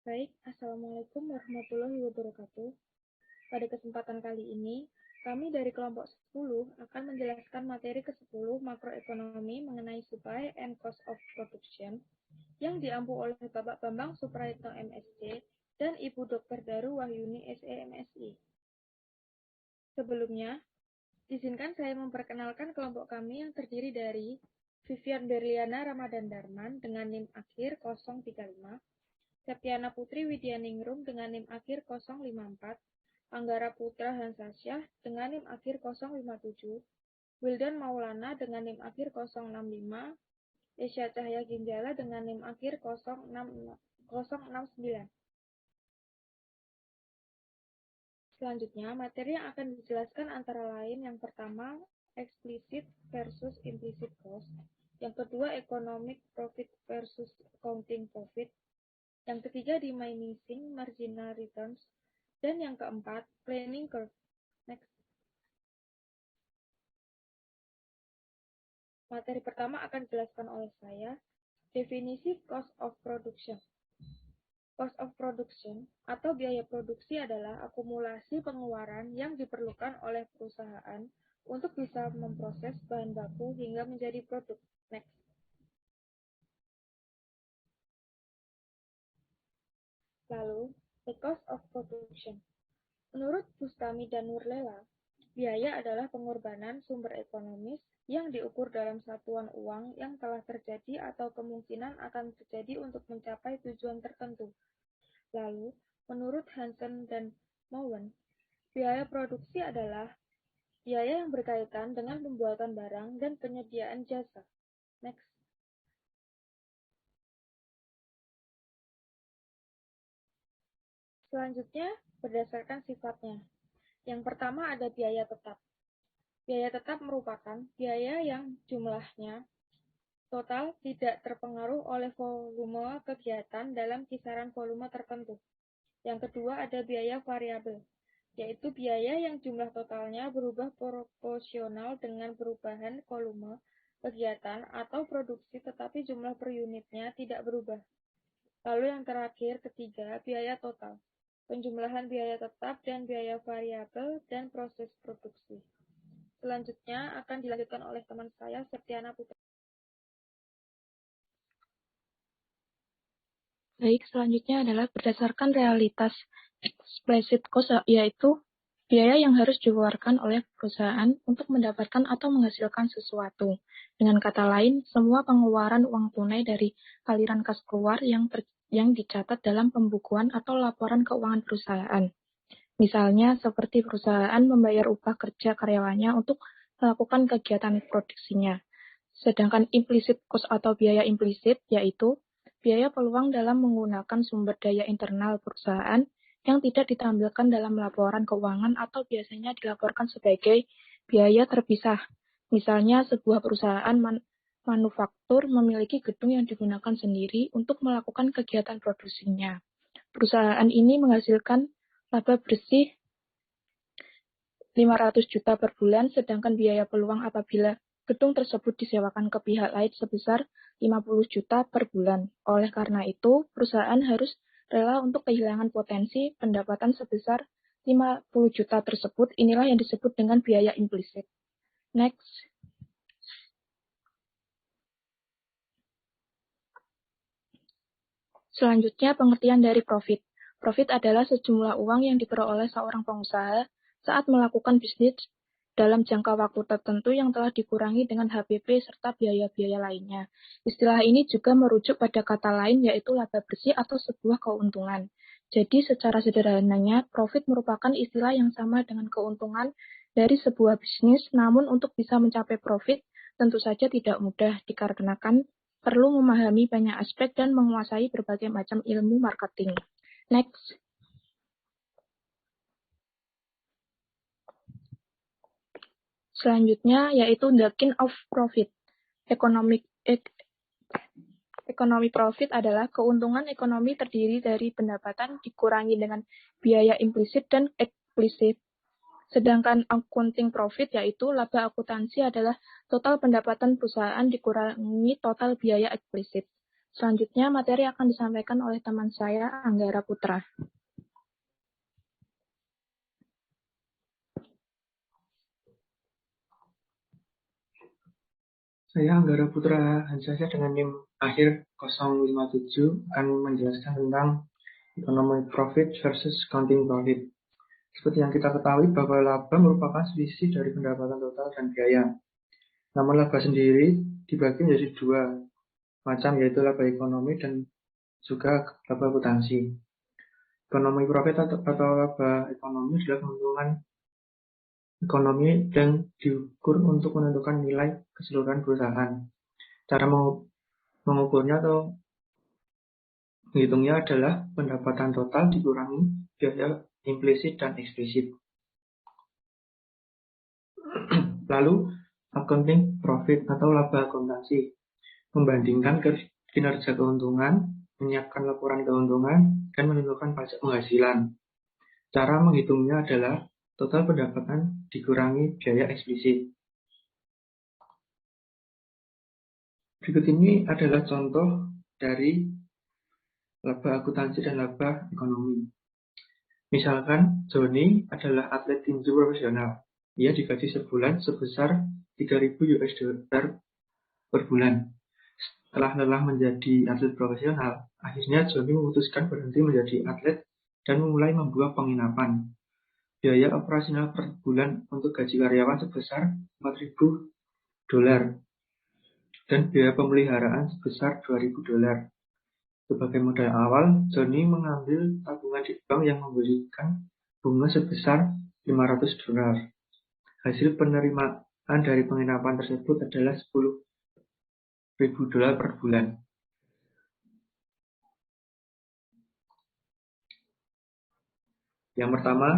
Baik, Assalamualaikum warahmatullahi wabarakatuh. Pada kesempatan kali ini, kami dari kelompok 10 akan menjelaskan materi ke-10 makroekonomi mengenai supply and cost of production yang diampu oleh Bapak Bambang Suprayitno MSc dan Ibu Dr. Daru Wahyuni SEMSI. Sebelumnya, izinkan saya memperkenalkan kelompok kami yang terdiri dari Vivian Berliana Ramadan Darman dengan NIM akhir 035, Septiana Putri Widyaningrum dengan NIM akhir 054, Anggara Putra Hansasyah dengan NIM akhir 057, Wildan Maulana dengan NIM akhir 065, Esya Cahya Ginjala dengan NIM akhir 069. Selanjutnya, materi yang akan dijelaskan antara lain yang pertama, explicit versus implicit cost, yang kedua, economic profit versus accounting profit, yang ketiga, diminishing marginal returns, dan yang keempat, planning curve. Next. Materi pertama akan dijelaskan oleh saya, definisi cost of production. Cost of production atau biaya produksi adalah akumulasi pengeluaran yang diperlukan oleh perusahaan untuk bisa memproses bahan baku hingga menjadi produk. Next. Lalu, the cost of production. Menurut Bustami dan Nurlela, biaya adalah pengorbanan sumber ekonomis yang diukur dalam satuan uang yang telah terjadi atau kemungkinan akan terjadi untuk mencapai tujuan tertentu. Lalu, menurut Hansen dan Mowen, biaya produksi adalah biaya yang berkaitan dengan pembuatan barang dan penyediaan jasa. Next. Selanjutnya, berdasarkan sifatnya. Yang pertama ada biaya tetap. Biaya tetap merupakan biaya yang jumlahnya total tidak terpengaruh oleh volume kegiatan dalam kisaran volume tertentu. Yang kedua ada biaya variabel, yaitu biaya yang jumlah totalnya berubah proporsional dengan perubahan volume kegiatan atau produksi tetapi jumlah per unitnya tidak berubah. Lalu yang terakhir, ketiga, biaya total, penjumlahan biaya tetap dan biaya variabel dan proses produksi. Selanjutnya akan dilanjutkan oleh teman saya, Septiana Putri. Baik, selanjutnya adalah berdasarkan realitas explicit cost, yaitu biaya yang harus dikeluarkan oleh perusahaan untuk mendapatkan atau menghasilkan sesuatu. Dengan kata lain, semua pengeluaran uang tunai dari aliran kas keluar yang dicatat dalam pembukuan atau laporan keuangan perusahaan. Misalnya, seperti perusahaan membayar upah kerja karyawannya untuk melakukan kegiatan produksinya. Sedangkan implicit cost atau biaya implisit, yaitu biaya peluang dalam menggunakan sumber daya internal perusahaan yang tidak ditampilkan dalam laporan keuangan atau biasanya dilaporkan sebagai biaya terpisah. Misalnya, sebuah perusahaan manufaktur memiliki gedung yang digunakan sendiri untuk melakukan kegiatan produksinya. Perusahaan ini menghasilkan laba bersih 500 juta per bulan, sedangkan biaya peluang apabila gedung tersebut disewakan ke pihak lain sebesar 50 juta per bulan. Oleh karena itu, perusahaan harus rela untuk kehilangan potensi pendapatan sebesar 50 juta tersebut. Inilah yang disebut dengan biaya implisit. Next. Selanjutnya, pengertian dari profit. Profit adalah sejumlah uang yang diperoleh seorang pengusaha saat melakukan bisnis dalam jangka waktu tertentu yang telah dikurangi dengan HPP serta biaya-biaya lainnya. Istilah ini juga merujuk pada kata lain yaitu laba bersih atau sebuah keuntungan. Jadi secara sederhananya, profit merupakan istilah yang sama dengan keuntungan dari sebuah bisnis, namun untuk bisa mencapai profit tentu saja tidak mudah dikarenakan perlu memahami banyak aspek dan menguasai berbagai macam ilmu marketing. Next. Selanjutnya yaitu the king of profit. Ekonomi profit adalah keuntungan ekonomi terdiri dari pendapatan dikurangi dengan biaya implisit dan eksplisit. Sedangkan accounting profit yaitu laba akuntansi adalah total pendapatan perusahaan dikurangi total biaya eksplisit. Selanjutnya, materi akan disampaikan oleh teman saya, Anggara Putra. Saya Anggara Putra Hansyah dengan NIM akhir 057 akan menjelaskan tentang Economic Profit versus Counting Profit. Seperti yang kita ketahui bahwa laba merupakan selisih dari pendapatan total dan biaya. Namun laba sendiri dibagi menjadi dua macam, yaitu laba ekonomi dan juga laba akuntansi. Economic profit atau laba ekonomi adalah keuntungan ekonomi yang diukur untuk menentukan nilai keseluruhan perusahaan. Cara mengukurnya atau menghitungnya adalah pendapatan total dikurangi biaya implisit dan eksplisit. Lalu, accounting profit atau laba akuntansi membandingkan kinerja keuntungan, menyiapkan laporan keuntungan, dan menentukan pajak penghasilan. Cara menghitungnya adalah total pendapatan dikurangi biaya eksplisit. Berikut ini adalah contoh dari laba akuntansi dan laba ekonomi. Misalkan Joni adalah atlet tinju profesional. Ia digaji sebulan sebesar 3.000 US dollar per bulan. Setelah lelah menjadi atlet profesional, akhirnya Joni memutuskan berhenti menjadi atlet dan memulai membuat penginapan. Biaya operasional per bulan untuk gaji karyawan sebesar 4.000 dolar dan biaya pemeliharaan sebesar 2.000 dolar. Sebagai modal awal, Joni mengambil tabungan di bank yang memberikan bunga sebesar 500 dolar. Hasil penerimaan dari penginapan tersebut adalah 10.000 dolar per bulan. Yang pertama,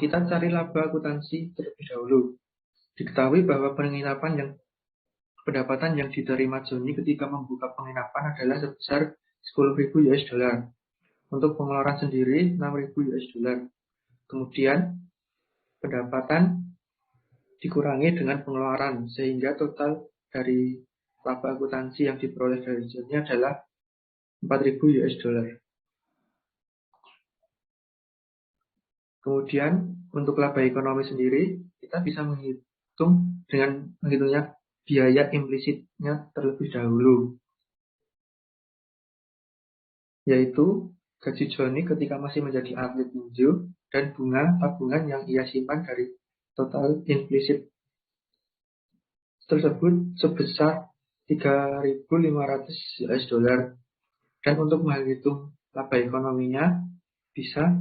kita cari laba akuntansi terlebih dahulu. Diketahui bahwa pendapatan yang diterima Joni ketika membuka penginapan adalah sebesar 10.000 US dollar. Untuk pengeluaran sendiri 6.000 US dollar. Kemudian pendapatan dikurangi dengan pengeluaran sehingga total dari laba akuntansi yang diperoleh dari Joni adalah 4.000 US dollar. Kemudian untuk laba ekonomi sendiri kita bisa menghitung dengan menghitungnya biaya implisitnya terlebih dahulu, yaitu gaji Joni ketika masih menjadi atlet tinju dan bunga tabungan yang ia simpan dari total implisit tersebut sebesar 3.500 US dollar. Dan untuk menghitung laba ekonominya bisa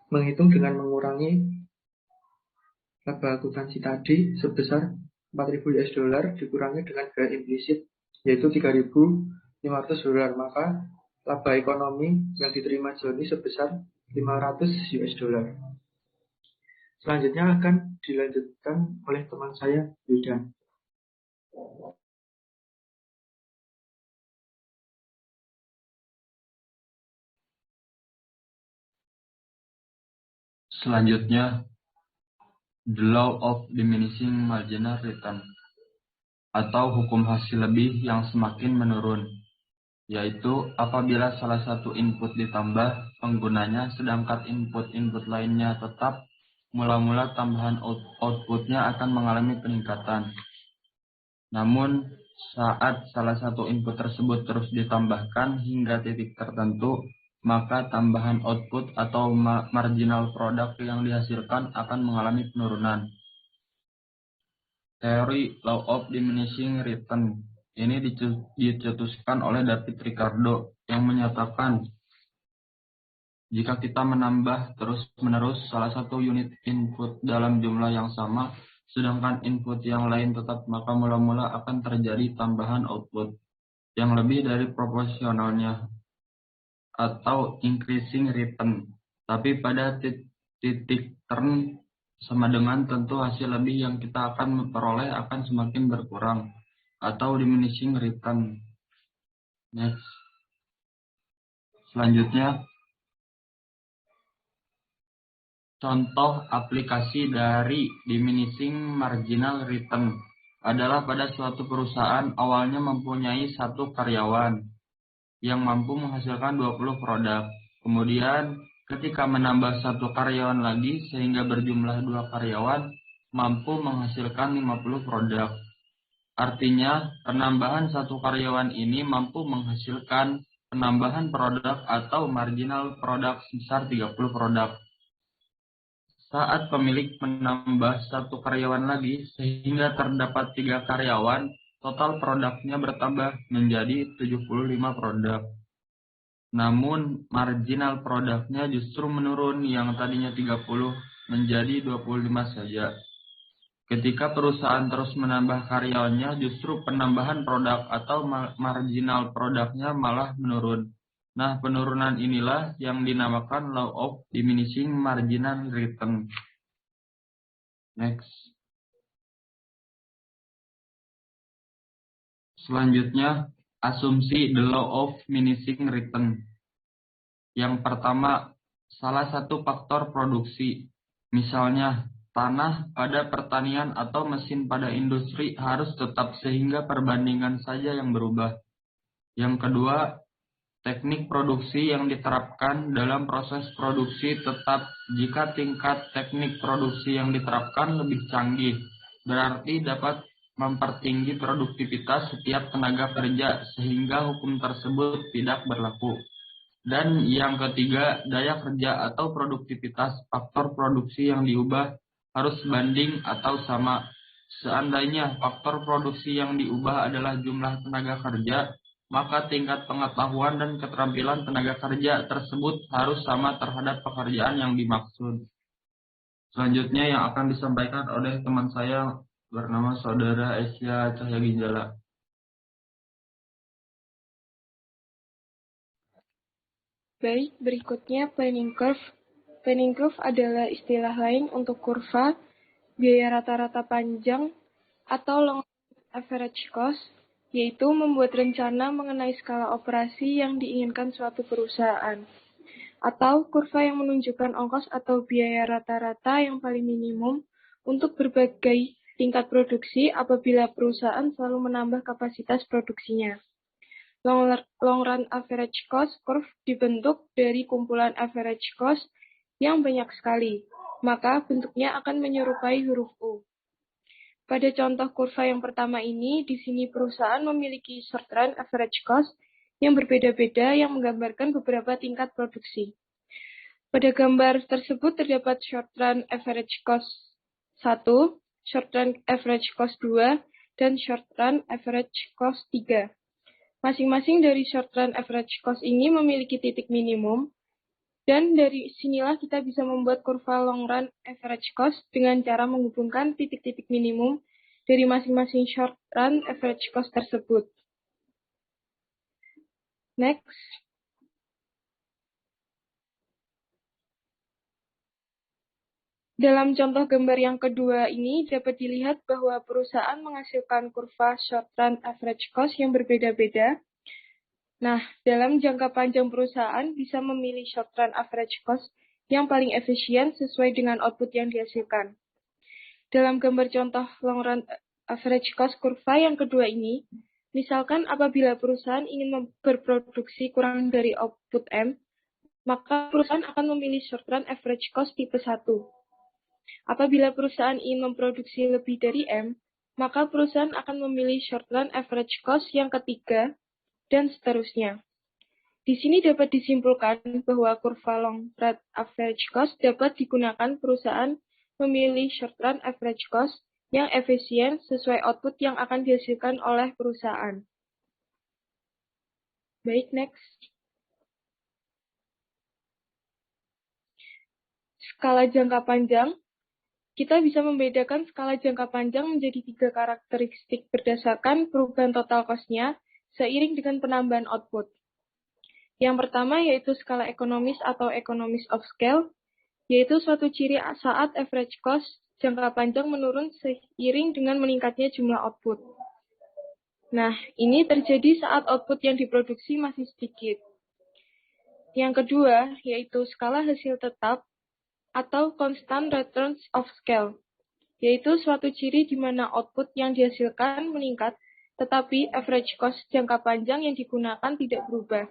menghitung dengan mengurangi laba akuntansi tadi sebesar 4.000 US dollar dikurangi dengan biaya implisit yaitu 3.500 dolar, maka laba ekonomi yang diterima Joni sebesar 500 US dollar. Selanjutnya akan dilanjutkan oleh teman saya, Yudan. Selanjutnya, the law of diminishing marginal return atau hukum hasil lebih yang semakin menurun, yaitu apabila salah satu input ditambah penggunanya sedangkan input-input lainnya tetap, mula-mula tambahan outputnya akan mengalami peningkatan. Namun, saat salah satu input tersebut terus ditambahkan hingga titik tertentu, maka tambahan output atau marginal product yang dihasilkan akan mengalami penurunan. Teori Law of Diminishing Return ini dicetuskan oleh David Ricardo yang menyatakan jika kita menambah terus-menerus salah satu unit input dalam jumlah yang sama, sedangkan input yang lain tetap, maka mula-mula akan terjadi tambahan output yang lebih dari proporsionalnya atau increasing return. Tapi pada titik turn sama dengan tentu hasil lebih yang kita akan memperoleh akan semakin berkurang atau diminishing return. Next. Selanjutnya, contoh aplikasi dari diminishing marginal return adalah pada suatu perusahaan awalnya mempunyai satu karyawan. yang mampu menghasilkan 20 produk. Kemudian ketika menambah satu karyawan lagi sehingga berjumlah 2 karyawan mampu menghasilkan 50 produk. Artinya, penambahan satu karyawan ini mampu menghasilkan penambahan produk atau marginal produk sebesar 30 produk. Saat pemilik menambah satu karyawan lagi sehingga terdapat 3 karyawan, total produknya bertambah menjadi 75 produk. Namun, marginal produknya justru menurun yang tadinya 30 menjadi 25 saja. Ketika perusahaan terus menambah karyawannya, justru penambahan produk atau marginal produknya malah menurun. Nah, penurunan inilah yang dinamakan law of diminishing marginal return. Next. Selanjutnya, asumsi the law of diminishing return. Yang pertama, salah satu faktor produksi, misalnya tanah pada pertanian atau mesin pada industri harus tetap sehingga perbandingan saja yang berubah. Yang kedua, teknik produksi yang diterapkan dalam proses produksi tetap jika tingkat teknik produksi yang diterapkan lebih canggih, berarti dapat mempertinggi produktivitas setiap tenaga kerja sehingga hukum tersebut tidak berlaku. Dan yang ketiga, daya kerja atau produktivitas faktor produksi yang diubah harus banding atau sama. Seandainya faktor produksi yang diubah adalah jumlah tenaga kerja, maka tingkat pengetahuan dan keterampilan tenaga kerja tersebut harus sama terhadap pekerjaan yang dimaksud. Selanjutnya yang akan disampaikan oleh teman saya bernama Saudara Esya Cahya Ginjala. Baik, berikutnya planning curve. Planning curve adalah istilah lain untuk kurva biaya rata-rata panjang atau long average cost, yaitu membuat rencana mengenai skala operasi yang diinginkan suatu perusahaan, atau kurva yang menunjukkan ongkos atau biaya rata-rata yang paling minimum untuk berbagai tingkat produksi apabila perusahaan selalu menambah kapasitas produksinya. Long run average cost curve dibentuk dari kumpulan average cost yang banyak sekali, maka bentuknya akan menyerupai huruf U. Pada contoh kurva yang pertama ini, di sini perusahaan memiliki short run average cost yang berbeda-beda yang menggambarkan beberapa tingkat produksi. Pada gambar tersebut terdapat short run average cost 1, short run average cost 2, dan short run average cost 3. Masing-masing dari short run average cost ini memiliki titik minimum, dan dari sinilah kita bisa membuat kurva long run average cost dengan cara menghubungkan titik-titik minimum dari masing-masing short run average cost tersebut. Next. Dalam contoh gambar yang kedua ini dapat dilihat bahwa perusahaan menghasilkan kurva short run average cost yang berbeda-beda. Nah, dalam jangka panjang perusahaan bisa memilih short run average cost yang paling efisien sesuai dengan output yang dihasilkan. Dalam gambar contoh long run average cost kurva yang kedua ini, misalkan apabila perusahaan ingin berproduksi kurang dari output M, maka perusahaan akan memilih short run average cost tipe 1. Apabila perusahaan ingin memproduksi lebih dari M, maka perusahaan akan memilih short run average cost yang ketiga, dan seterusnya. Di sini dapat disimpulkan bahwa kurva long run average cost dapat digunakan perusahaan memilih short run average cost yang efisien sesuai output yang akan dihasilkan oleh perusahaan. Baik, next. Skala jangka panjang. Kita bisa membedakan skala jangka panjang menjadi 3 karakteristik berdasarkan perubahan total cost-nya seiring dengan penambahan output. Yang pertama yaitu skala ekonomis atau economies of scale, yaitu suatu ciri saat average cost jangka panjang menurun seiring dengan meningkatnya jumlah output. Nah, ini terjadi saat output yang diproduksi masih sedikit. Yang kedua yaitu skala hasil tetap atau constant returns of scale, yaitu suatu ciri di mana output yang dihasilkan meningkat tetapi average cost jangka panjang yang digunakan tidak berubah.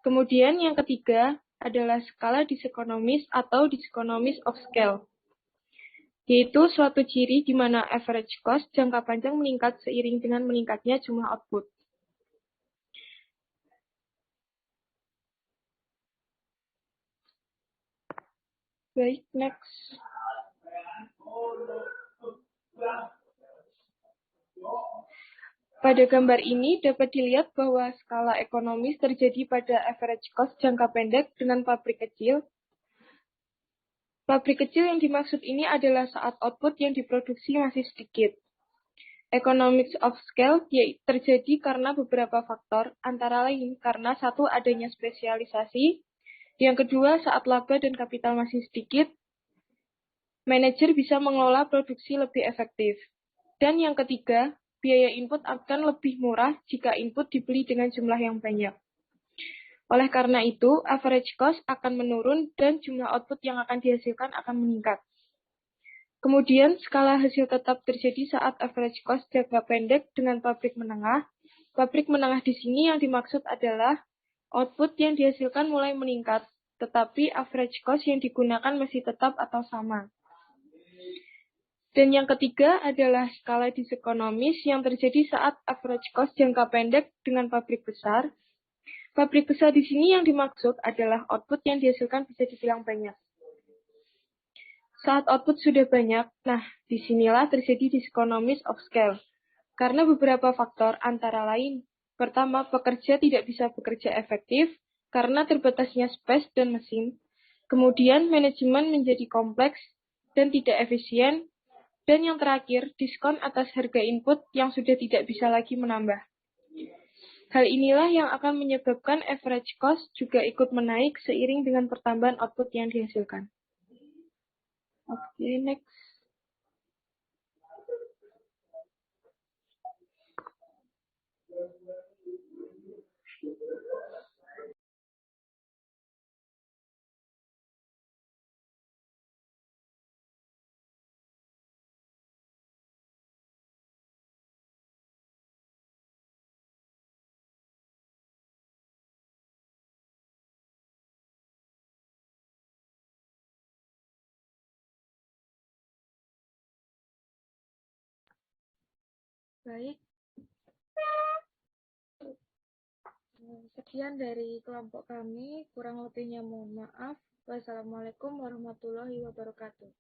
Kemudian yang ketiga adalah skala disekonomis atau disekonomis of scale, yaitu suatu ciri di mana average cost jangka panjang meningkat seiring dengan meningkatnya jumlah output. Baik, next. Pada gambar ini dapat dilihat bahwa skala ekonomis terjadi pada average cost jangka pendek dengan pabrik kecil. Pabrik kecil yang dimaksud ini adalah saat output yang diproduksi masih sedikit. Economics of scale terjadi karena beberapa faktor, antara lain karena satu adanya spesialisasi, yang kedua saat laba dan kapital masih sedikit, manajer bisa mengelola produksi lebih efektif. Dan yang ketiga, biaya input akan lebih murah jika input dibeli dengan jumlah yang banyak. Oleh karena itu, average cost akan menurun dan jumlah output yang akan dihasilkan akan meningkat. Kemudian, skala hasil tetap terjadi saat average cost jangka pendek dengan pabrik menengah. Pabrik menengah di sini yang dimaksud adalah output yang dihasilkan mulai meningkat, tetapi average cost yang digunakan masih tetap atau sama. Dan yang ketiga adalah skala disekonomis yang terjadi saat average cost jangka pendek dengan pabrik besar. Pabrik besar di sini yang dimaksud adalah output yang dihasilkan bisa dibilang banyak. Saat output sudah banyak, nah disinilah terjadi disekonomis of scale. Karena beberapa faktor antara lain. Pertama, pekerja tidak bisa bekerja efektif karena terbatasnya space dan mesin. Kemudian, manajemen menjadi kompleks dan tidak efisien. Dan yang terakhir, diskon atas harga input yang sudah tidak bisa lagi menambah. Hal inilah yang akan menyebabkan average cost juga ikut menaik seiring dengan pertambahan output yang dihasilkan. Oke, next. Baik. Sekian dari kelompok kami, kurang lebihnya mohon maaf. Wassalamualaikum warahmatullahi wabarakatuh.